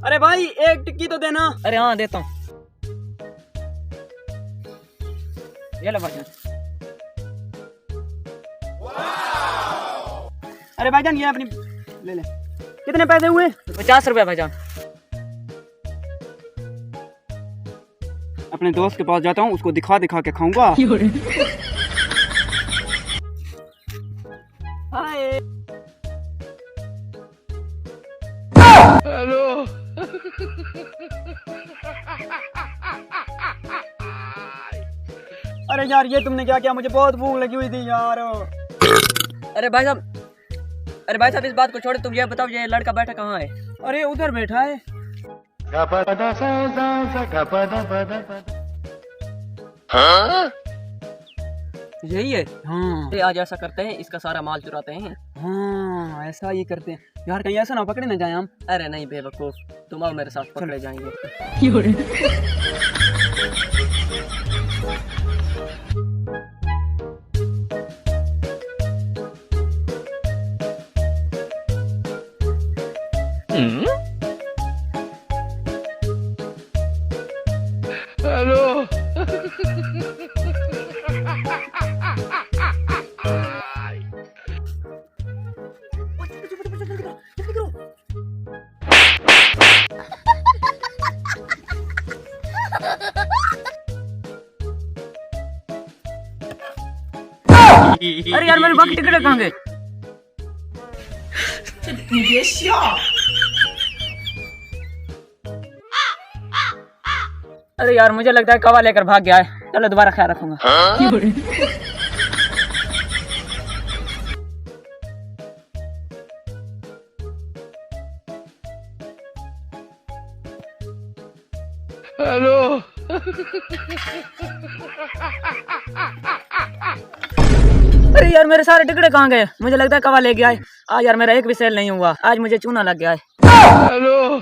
अरे भाई एक टिक्की तो देना। अरे हाँ देता हूँ, ये लो भाईजान। अरे भाईजान ये अपनी ले ले। कितने पैसे हुए? 50 रुपया भाईजान। अपने दोस्त के पास जाता हूँ, उसको दिखा दिखा के खाऊंगा। Hi hello. अरे यार ये तुमने क्या किया? मुझे बहुत भूख लगी हुई थी यार। अरे भाई साहब, अरे भाई साहब इस बात को छोड़े, तुम ये बताओ ये लड़का बैठा कहाँ है? अरे उधर बैठा है। यही है? हाँ आज ऐसा करते हैं, इसका सारा माल चुराते हैं। हाँ ऐसा ही करते हैं यार, कहीं ऐसा ना पकड़े ना जाए हम। अरे नहीं बेवकूफ, तुम आओ मेरे साथ, पकड़े जाएंगे। हेलो। अरे यार मेरे बाकी टिकट कहाँ गए? अरे यार मुझे लगता है कवा लेकर भाग गया है, चलो दोबारा ख्याल रखूंगा। हेलो। अरे यार मेरे सारे टिकट कहाँ गए? मुझे लगता है कवा ले गया है। आज यार मेरा एक भी सेल नहीं हुआ, आज मुझे चूना लग गया है। हेलो।